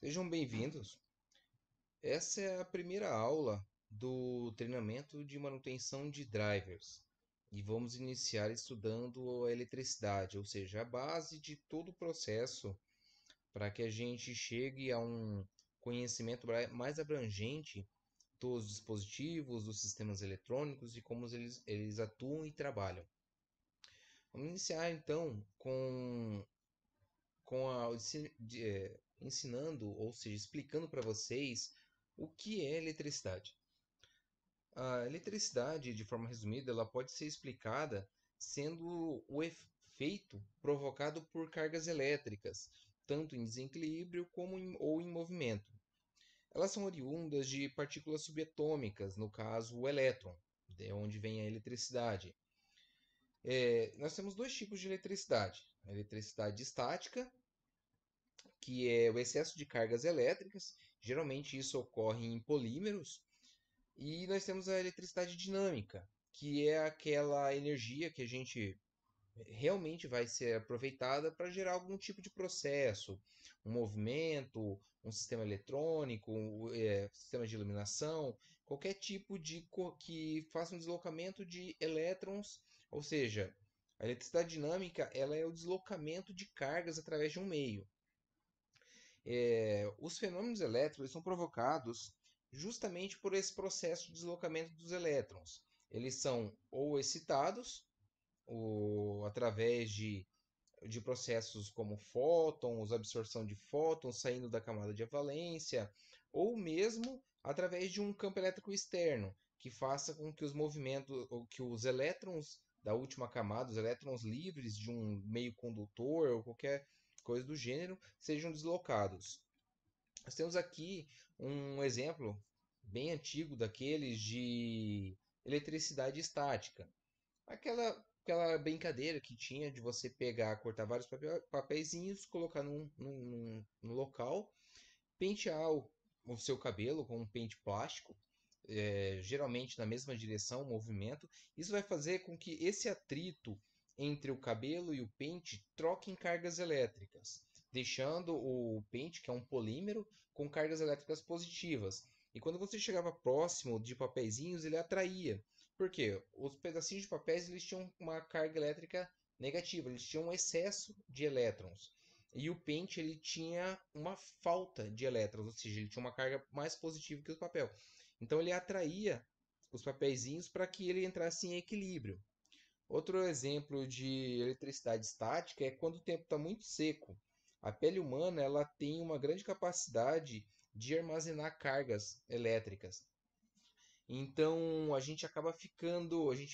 Sejam bem-vindos. Essa é a primeira aula do treinamento de manutenção de drivers e vamos iniciar estudando a eletricidade, ou seja, a base de todo o processo para que a gente chegue a um conhecimento mais abrangente dos dispositivos, dos sistemas eletrônicos e como eles atuam e trabalham. Vamos iniciar então com ensinando, ou seja, explicando para vocês o que é eletricidade. A eletricidade, de forma resumida, ela pode ser explicada sendo o efeito provocado por cargas elétricas, tanto em desequilíbrio ou em movimento. Elas são oriundas de partículas subatômicas, no caso o elétron, de onde vem a eletricidade. Nós temos dois tipos de eletricidade: a eletricidade estática, que é o excesso de cargas elétricas. Geralmente isso ocorre em polímeros. E nós temos a eletricidade dinâmica, que é aquela energia que a gente realmente vai ser aproveitada para gerar algum tipo de processo, um movimento, um sistema eletrônico, sistema de iluminação, qualquer tipo que faça um deslocamento de elétrons, ou seja, a eletricidade dinâmica ela é o deslocamento de cargas através de um meio. Os fenômenos elétricos são provocados justamente por esse processo de deslocamento dos elétrons. Eles são ou excitados, através de processos como fótons, absorção de fótons saindo da camada de valência, ou mesmo através de um campo elétrico externo, que faça com que os movimentos, ou que os elétrons da última camada, os elétrons livres de um meio condutor ou qualquer coisa do gênero, sejam deslocados. Nós temos aqui um exemplo bem antigo daqueles de eletricidade estática. Aquela brincadeira que tinha de você pegar, cortar vários papeizinhos, colocar num local, pentear o seu cabelo com um pente plástico, geralmente na mesma direção, movimento. Isso vai fazer com que esse atrito entre o cabelo e o pente troquem cargas elétricas, deixando o pente, que é um polímero, com cargas elétricas positivas. E quando você chegava próximo de papeizinhos, ele atraía. Por quê? Os pedacinhos de papéis eles tinham uma carga elétrica negativa, eles tinham um excesso de elétrons. E o pente ele tinha uma falta de elétrons, ou seja, ele tinha uma carga mais positiva que o papel. Então ele atraía os papeizinhos para que ele entrasse em equilíbrio. Outro exemplo de eletricidade estática é quando o tempo está muito seco. A pele humana ela tem uma grande capacidade de armazenar cargas elétricas. Então a gente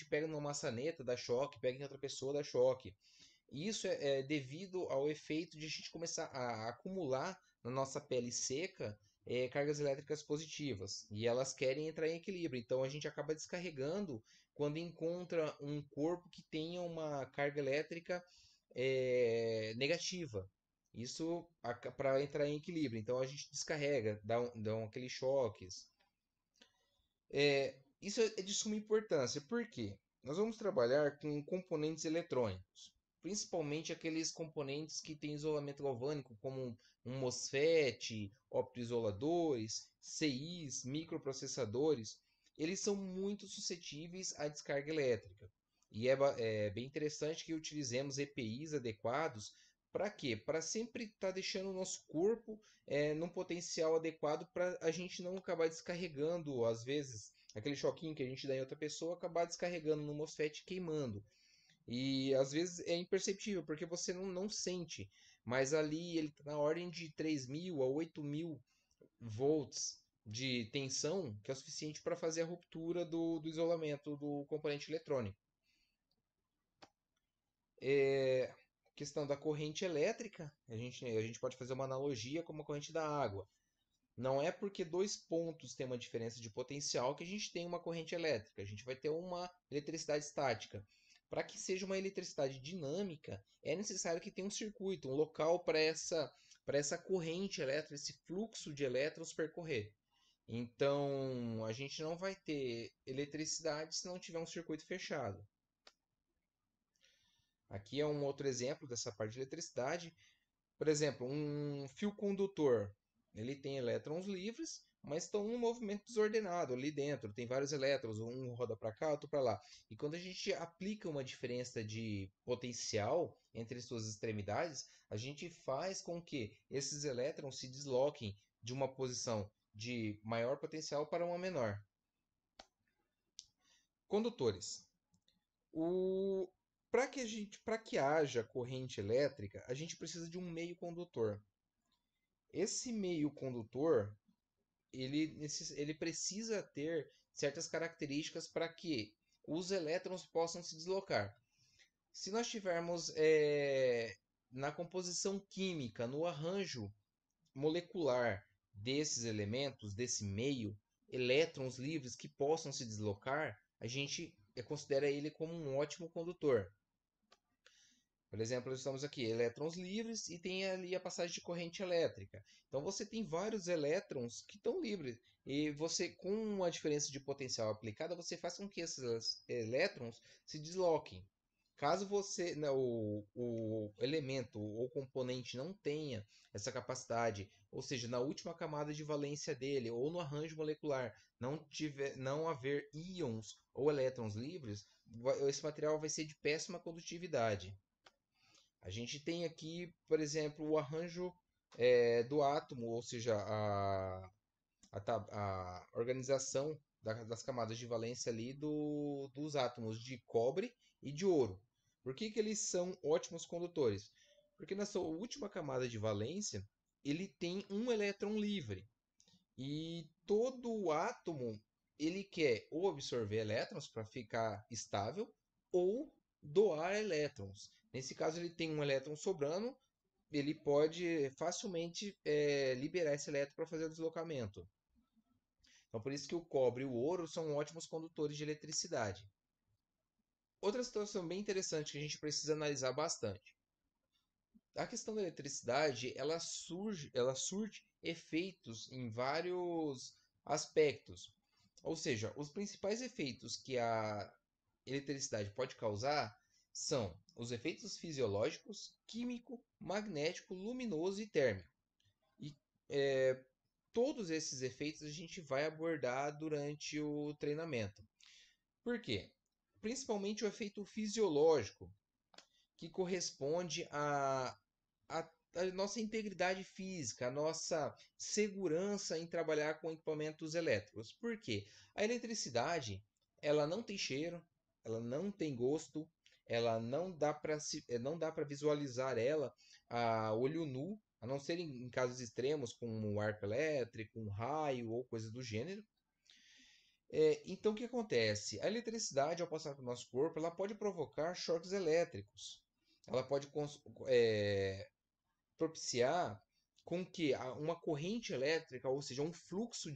pega numa maçaneta, dá choque, pega em outra pessoa, dá choque. E isso é devido ao efeito de a gente começar a acumular na nossa pele seca cargas elétricas positivas. E elas querem entrar em equilíbrio. Então a gente acaba descarregando quando encontra um corpo que tenha uma carga elétrica negativa. Isso para entrar em equilíbrio. Então a gente descarrega, dão aqueles choques. Isso é de suma importância, porque nós vamos trabalhar com componentes eletrônicos, principalmente aqueles componentes que têm isolamento galvânico, como um MOSFET, optoisoladores, CIs, microprocessadores. Eles são muito suscetíveis à descarga elétrica. E é bem interessante que utilizemos EPIs adequados. Para quê? Para sempre estar deixando o nosso corpo num potencial adequado para a gente não acabar descarregando, às vezes, aquele choquinho que a gente dá em outra pessoa, acabar descarregando no MOSFET queimando. E às vezes é imperceptível, porque você não sente, mas ali ele está na ordem de 3.000 a 8.000 volts de tensão, que é o suficiente para fazer a ruptura do isolamento do componente eletrônico. É, questão da corrente elétrica, a gente pode fazer uma analogia com a corrente da água. Não é porque dois pontos têm uma diferença de potencial que a gente tem uma corrente elétrica. A gente vai ter uma eletricidade estática. Para que seja uma eletricidade dinâmica, é necessário que tenha um circuito, um local para essa corrente elétrica, esse fluxo de elétrons percorrer. Então, a gente não vai ter eletricidade se não tiver um circuito fechado. Aqui é um outro exemplo dessa parte de eletricidade. Por exemplo, um fio condutor. Ele tem elétrons livres, mas estão num movimento desordenado ali dentro. Tem vários elétrons, um roda para cá, outro para lá. E quando a gente aplica uma diferença de potencial entre suas extremidades, a gente faz com que esses elétrons se desloquem de uma posição de maior potencial para uma menor. Condutores. O... Para que haja corrente elétrica, a gente precisa de um meio condutor. Esse meio condutor ele precisa ter certas características para que os elétrons possam se deslocar. Se nós tivermos na composição química, no arranjo molecular desses elementos, desse meio, elétrons livres que possam se deslocar, a gente considera ele como um ótimo condutor. Por exemplo, estamos aqui, elétrons livres e tem ali a passagem de corrente elétrica. Então você tem vários elétrons que estão livres. E você, com uma diferença de potencial aplicada, você faz com que esses elétrons se desloquem. Caso você, o elemento ou componente não tenha essa capacidade, ou seja, na última camada de valência dele ou no arranjo molecular não haver íons ou elétrons livres, esse material vai ser de péssima condutividade. A gente tem aqui, por exemplo, o arranjo do átomo, ou seja, a organização das camadas de valência ali dos átomos de cobre e de ouro. Por que eles são ótimos condutores? Porque na sua última camada de valência, ele tem um elétron livre. E todo átomo ele quer ou absorver elétrons para ficar estável ou doar elétrons. Nesse caso, ele tem um elétron sobrando, ele pode facilmente liberar esse elétron para fazer o deslocamento. Então, por isso que o cobre e o ouro são ótimos condutores de eletricidade. Outra situação bem interessante que a gente precisa analisar bastante. A questão da eletricidade, ela surge efeitos em vários aspectos. Ou seja, os principais efeitos que a eletricidade pode causar são os efeitos fisiológicos, químico, magnético, luminoso e térmico. E todos esses efeitos a gente vai abordar durante o treinamento. Por quê? Principalmente o efeito fisiológico, que corresponde a nossa integridade física, a nossa segurança em trabalhar com equipamentos elétricos. Por quê? A eletricidade, ela não tem cheiro, ela não tem gosto, ela não dá para visualizar ela a olho nu, a não ser em casos extremos como um arco elétrico, um raio ou coisa do gênero. Então, o que acontece? A eletricidade, ao passar pelo nosso corpo, ela pode provocar choques elétricos. Ela pode propiciar com que uma corrente elétrica, ou seja, um fluxo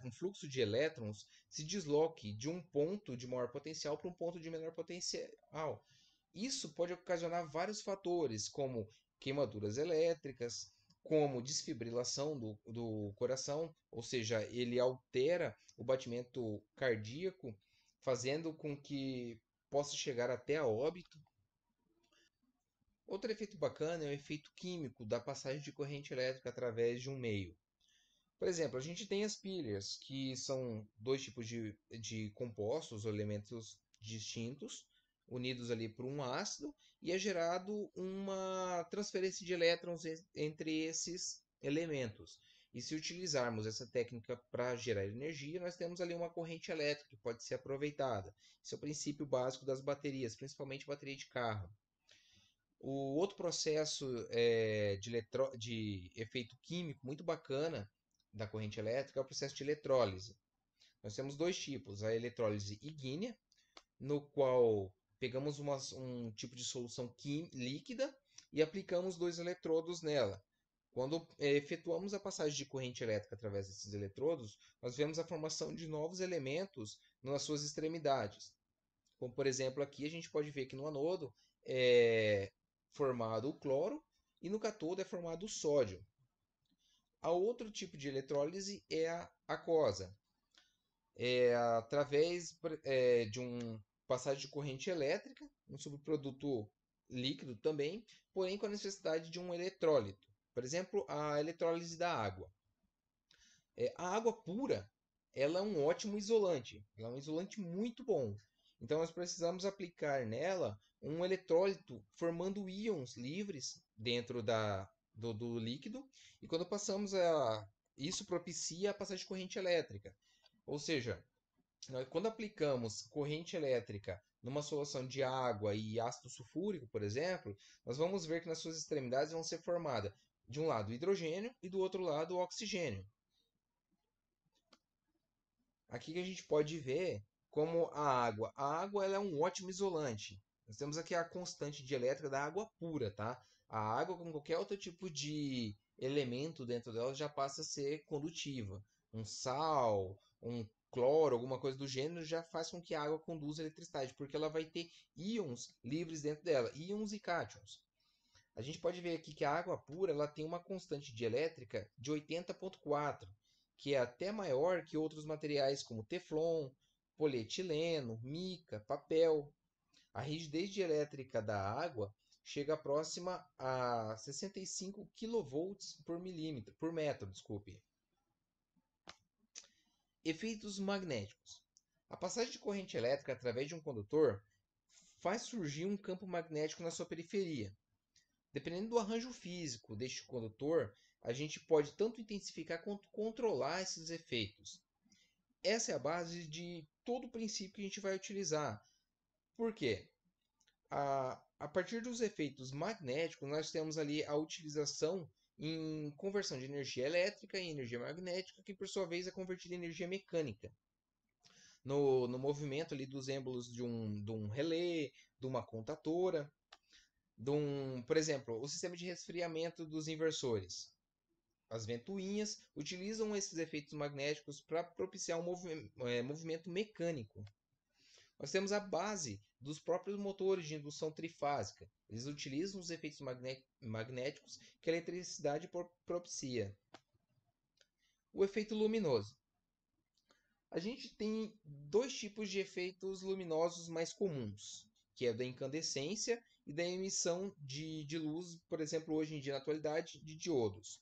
um fluxo de elétrons se desloque de um ponto de maior potencial para um ponto de menor potencial. Isso pode ocasionar vários fatores, como queimaduras elétricas, como desfibrilação do coração, ou seja, ele altera o batimento cardíaco, fazendo com que possa chegar até a óbito. Outro efeito bacana é o efeito químico da passagem de corrente elétrica através de um meio. Por exemplo, a gente tem as pilhas, que são dois tipos de compostos ou elementos distintos, unidos ali por um ácido, e é gerado uma transferência de elétrons entre esses elementos. E se utilizarmos essa técnica para gerar energia, nós temos ali uma corrente elétrica que pode ser aproveitada. Esse é o princípio básico das baterias, principalmente bateria de carro. O outro processo de efeito químico muito bacana da corrente elétrica é o processo de eletrólise. Nós temos dois tipos, a eletrólise ígnea, no qual pegamos um tipo de solução líquida e aplicamos dois eletrodos nela. Quando efetuamos a passagem de corrente elétrica através desses eletrodos, nós vemos a formação de novos elementos nas suas extremidades. Como, por exemplo, aqui a gente pode ver que no anodo é formado o cloro e no cátodo é formado o sódio. A outro tipo de eletrólise é a aquosa. Através de uma passagem de corrente elétrica, um subproduto líquido também, porém com a necessidade de um eletrólito. Por exemplo, a eletrólise da água. A água pura, ela é um ótimo isolante. Ela é um isolante muito bom. Então nós precisamos aplicar nela um eletrólito formando íons livres dentro do líquido. E quando passamos isso propicia a passagem de corrente elétrica. Ou seja, quando aplicamos corrente elétrica numa solução de água e ácido sulfúrico, por exemplo, nós vamos ver que nas suas extremidades vão ser formadas de um lado o hidrogênio e do outro lado o oxigênio. Aqui que a gente pode ver como a água. A água ela é um ótimo isolante. Nós temos aqui a constante dielétrica da água pura, tá? A água com qualquer outro tipo de elemento dentro dela já passa a ser condutiva. Um sal, um cloro, alguma coisa do gênero já faz com que a água conduza eletricidade, porque ela vai ter íons livres dentro dela, íons e cátions. A gente pode ver aqui que a água pura ela tem uma constante dielétrica de 80,4, que é até maior que outros materiais como teflon, polietileno, mica, papel. A rigidez dielétrica da água chega próxima a 65 kV por milímetro, por metro, desculpe. Efeitos magnéticos. A passagem de corrente elétrica através de um condutor faz surgir um campo magnético na sua periferia. Dependendo do arranjo físico deste condutor, a gente pode tanto intensificar quanto controlar esses efeitos. Essa é a base de todo o princípio que a gente vai utilizar. Por quê? A partir dos efeitos magnéticos, nós temos ali a utilização em conversão de energia elétrica em energia magnética, que por sua vez é convertida em energia mecânica. No movimento ali dos êmbolos de um relé, de uma contatora, por exemplo, o sistema de resfriamento dos inversores. As ventoinhas utilizam esses efeitos magnéticos para propiciar um movimento mecânico. Nós temos a base dos próprios motores de indução trifásica. Eles utilizam os efeitos magnéticos que a eletricidade propicia. O efeito luminoso. A gente tem dois tipos de efeitos luminosos mais comuns, que é da incandescência e da emissão de luz, por exemplo, hoje em dia, na atualidade, de diodos.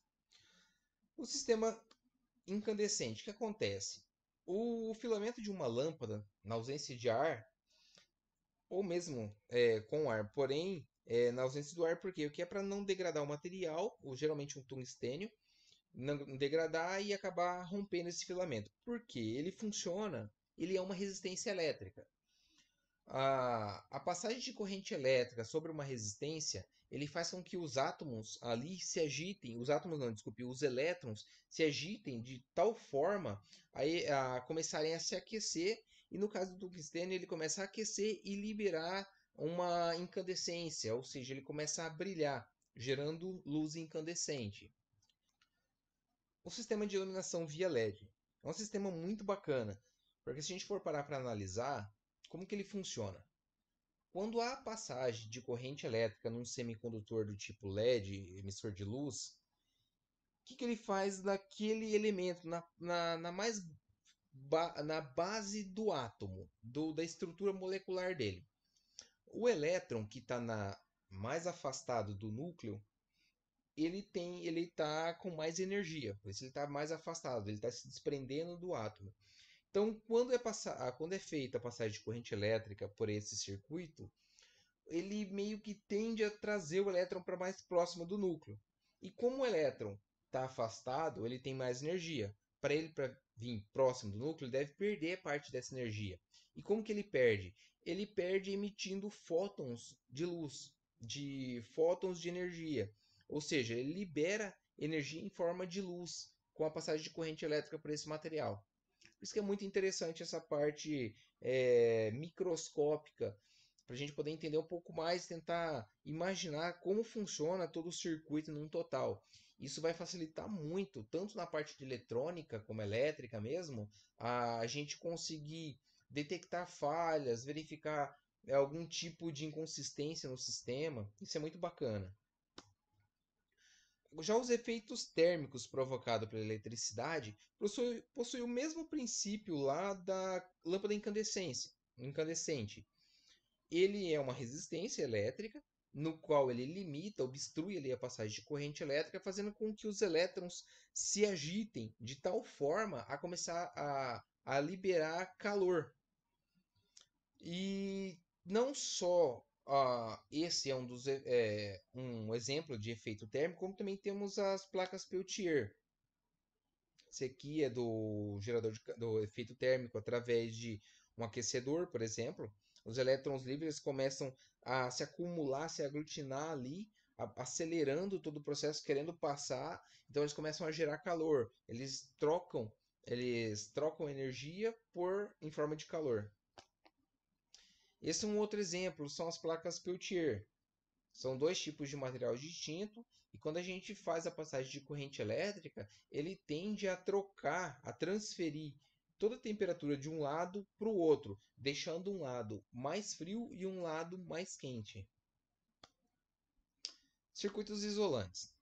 O sistema incandescente, o que acontece? O filamento de uma lâmpada, na ausência de ar, ou mesmo com ar, porém, na ausência do ar, por quê? O que é para não degradar o material, ou geralmente um tungstênio, não degradar e acabar rompendo esse filamento. Porque ele funciona, ele é uma resistência elétrica. A passagem de corrente elétrica sobre uma resistência, ele faz com que os átomos ali se agitem, os átomos não, desculpe, os elétrons se agitem de tal forma a começarem a se aquecer, e no caso do tungstênio ele começa a aquecer e liberar uma incandescência, ou seja, ele começa a brilhar, gerando luz incandescente. O sistema de iluminação via LED é um sistema muito bacana, porque se a gente for parar para analisar, como que ele funciona? Quando há passagem de corrente elétrica num semicondutor do tipo LED, emissor de luz, o que ele faz naquele elemento, na base do átomo, da estrutura molecular dele? O elétron que está mais afastado do núcleo, ele está com mais energia, por isso ele está mais afastado, ele está se desprendendo do átomo. Então, quando é feita a passagem de corrente elétrica por esse circuito, ele meio que tende a trazer o elétron para mais próximo do núcleo. E como o elétron está afastado, ele tem mais energia. Para ele vir próximo do núcleo, ele deve perder parte dessa energia. E como que ele perde? Ele perde emitindo fótons de luz, de fótons de energia. Ou seja, ele libera energia em forma de luz com a passagem de corrente elétrica por esse material. Por isso que é muito interessante essa parte microscópica, para a gente poder entender um pouco mais, tentar imaginar como funciona todo o circuito num total. Isso vai facilitar muito, tanto na parte de eletrônica como elétrica mesmo, a gente conseguir detectar falhas, verificar algum tipo de inconsistência no sistema. Isso é muito bacana. Já os efeitos térmicos provocados pela eletricidade possuem o mesmo princípio lá da lâmpada incandescente. Ele é uma resistência elétrica no qual ele limita, obstrui ali a passagem de corrente elétrica, fazendo com que os elétrons se agitem de tal forma a começar a liberar calor. E não só esse é um exemplo de efeito térmico, como também temos as placas Peltier. Esse aqui é do gerador do efeito térmico através de um aquecedor, por exemplo. Os elétrons livres começam a se acumular, se aglutinar ali, acelerando todo o processo, querendo passar. Então eles começam a gerar calor. Eles trocam energia em forma de calor. Esse é um outro exemplo, são as placas Peltier. São dois tipos de material distinto e quando a gente faz a passagem de corrente elétrica, ele tende a trocar, a transferir toda a temperatura de um lado para o outro, deixando um lado mais frio e um lado mais quente. Circuitos isolantes.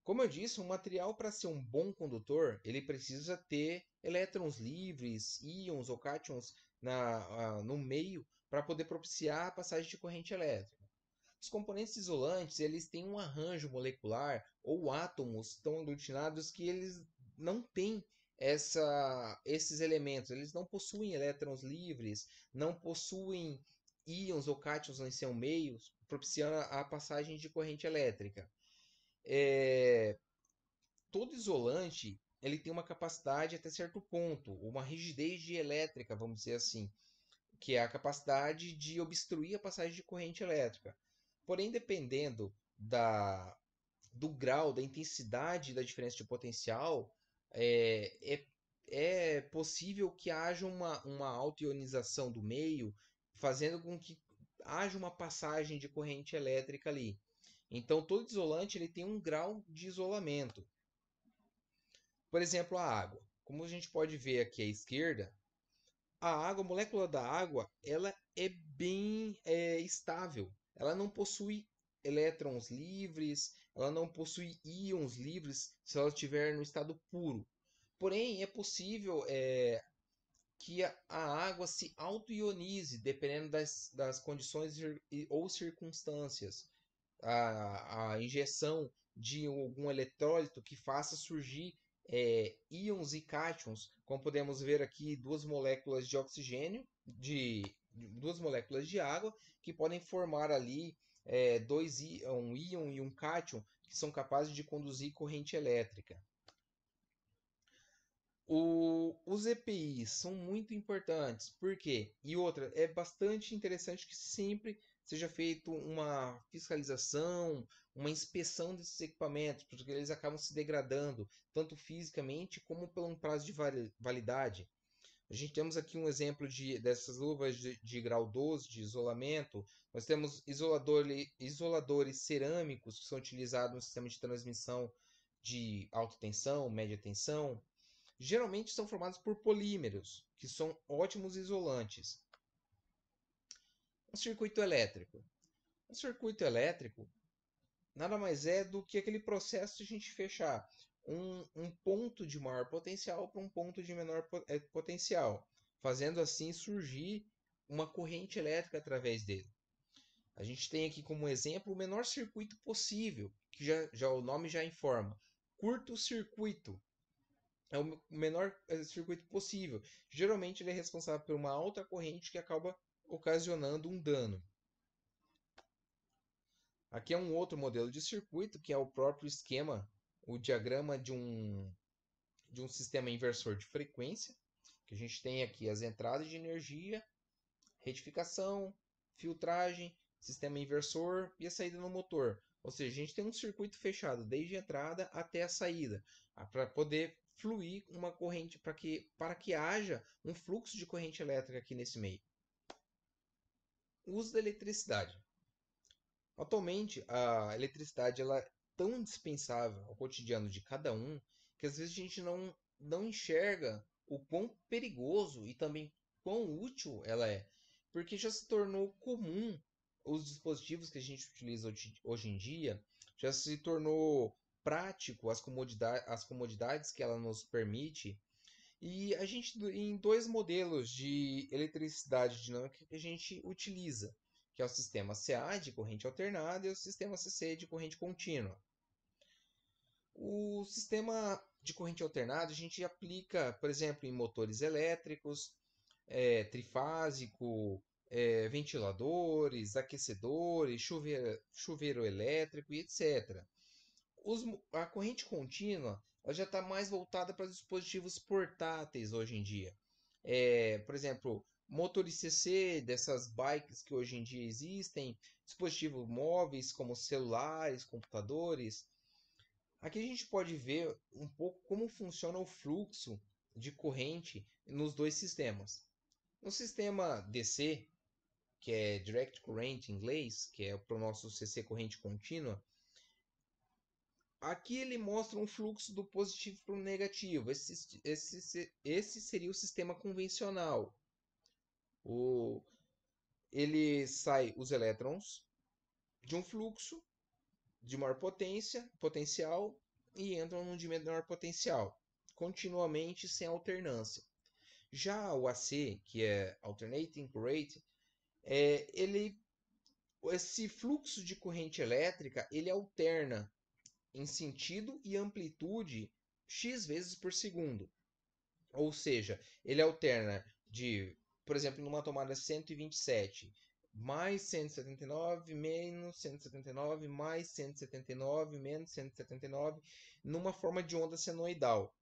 Como eu disse, um material para ser um bom condutor, ele precisa ter elétrons livres, íons ou cátions no meio para poder propiciar a passagem de corrente elétrica. Os componentes isolantes, eles têm um arranjo molecular ou átomos tão aglutinados que eles não têm esses elementos. Eles não possuem elétrons livres, não possuem íons ou cátions em seu meio, propiciando a passagem de corrente elétrica. Todo isolante ele tem uma capacidade até certo ponto, uma rigidez dielétrica, vamos dizer assim, que é a capacidade de obstruir a passagem de corrente elétrica. Porém, dependendo do grau, da intensidade da diferença de potencial, é possível que haja uma autoionização do meio, fazendo com que haja uma passagem de corrente elétrica ali. Então, todo isolante ele tem um grau de isolamento. Por exemplo, a água. Como a gente pode ver aqui à esquerda, a molécula da água, ela é bem estável. Ela não possui elétrons livres, ela não possui íons livres se ela estiver no estado puro. Porém, é possível que a água se auto-ionize, dependendo das condições ou circunstâncias. A injeção de algum eletrólito que faça surgir íons e cátions, como podemos ver aqui, duas moléculas de oxigênio, duas moléculas de água, que podem formar ali um íon e um cátion, que são capazes de conduzir corrente elétrica. Os EPIs são muito importantes, por quê? E outra, é bastante interessante que sempre seja feita uma fiscalização, uma inspeção desses equipamentos, porque eles acabam se degradando, tanto fisicamente como por um prazo de validade. A gente temos aqui um exemplo dessas luvas de grau 12 de isolamento. Nós temos isoladores cerâmicos que são utilizados no sistema de transmissão de alta tensão, média tensão. Geralmente são formados por polímeros, que são ótimos isolantes. Um circuito elétrico. Um circuito elétrico nada mais é do que aquele processo de a gente fechar um ponto de maior potencial para um ponto de menor potencial, fazendo assim surgir uma corrente elétrica através dele. A gente tem aqui como exemplo o menor circuito possível, que já o nome já informa. Curto-circuito. É o menor circuito possível. Geralmente ele é responsável por uma alta corrente que acaba ocasionando um dano. Aqui é um outro modelo de circuito, que é o próprio esquema, o diagrama de um sistema inversor de frequência, que a gente tem aqui as entradas de energia, retificação, filtragem, sistema inversor e a saída no motor. Ou seja, a gente tem um circuito fechado desde a entrada até a saída, para poder fluir uma corrente, para que haja um fluxo de corrente elétrica aqui nesse meio. O uso da eletricidade. Atualmente, a eletricidade ela é tão indispensável ao cotidiano de cada um que às vezes a gente não enxerga o quão perigoso e também quão útil ela é, porque já se tornou comum os dispositivos que a gente utiliza hoje em dia, já se tornou prático as comodidades que ela nos permite. E a gente, em dois modelos de eletricidade dinâmica que a gente utiliza, que é o sistema CA de corrente alternada e o sistema CC de corrente contínua. O sistema de corrente alternada a gente aplica, por exemplo, em motores elétricos, trifásico, ventiladores, aquecedores, chuveiro elétrico e etc. A corrente contínua ela já está mais voltada para dispositivos portáteis hoje em dia. Por exemplo, motores CC dessas bikes que hoje em dia existem, dispositivos móveis como celulares, computadores. Aqui a gente pode ver um pouco como funciona o fluxo de corrente nos dois sistemas. No sistema DC, que é Direct Current em inglês, que é para o nosso CC corrente contínua, aqui ele mostra um fluxo do positivo para o negativo. Esse seria o sistema convencional. Ele sai os elétrons de um fluxo de maior potencial, e entram num de menor potencial, continuamente sem alternância. Já o AC, que é Alternating Current, esse fluxo de corrente elétrica ele alterna em sentido e amplitude x vezes por segundo. Ou seja, ele alterna de, por exemplo, numa tomada 127, mais 179, menos 179, mais 179, menos 179, numa forma de onda senoidal.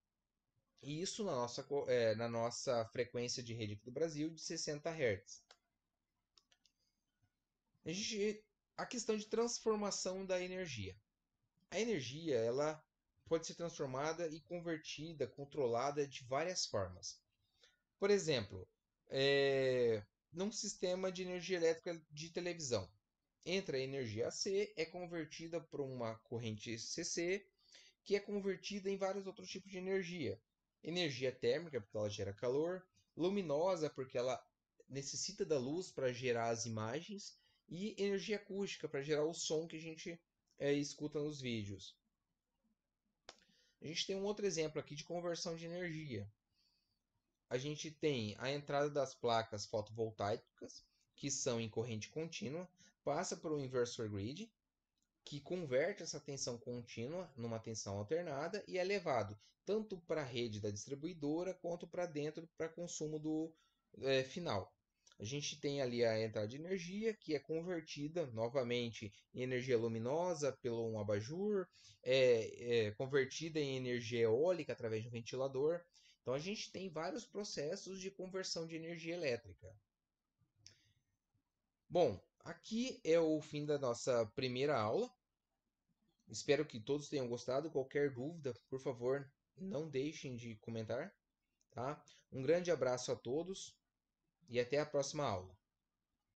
E isso na nossa frequência de rede aqui do Brasil de 60 Hz. A questão de transformação da energia. A energia ela pode ser transformada e convertida, controlada de várias formas. Por exemplo, num sistema de energia elétrica de televisão, entra a energia AC, é convertida para uma corrente CC, que é convertida em vários outros tipos de energia. Energia térmica, porque ela gera calor, luminosa, porque ela necessita da luz para gerar as imagens, e energia acústica, para gerar o som que a gente escuta nos vídeos. A gente tem um outro exemplo aqui de conversão de energia. A gente tem a entrada das placas fotovoltaicas, que são em corrente contínua, passa por um inversor grid, que converte essa tensão contínua numa tensão alternada e é levado tanto para a rede da distribuidora quanto para dentro para consumo do final. A gente tem ali a entrada de energia, que é convertida novamente em energia luminosa pelo um abajur, convertida em energia eólica através de um ventilador. Então a gente tem vários processos de conversão de energia elétrica. Bom, aqui é o fim da nossa primeira aula. Espero que todos tenham gostado. Qualquer dúvida, por favor, não deixem de comentar, tá? Um grande abraço a todos e até a próxima aula.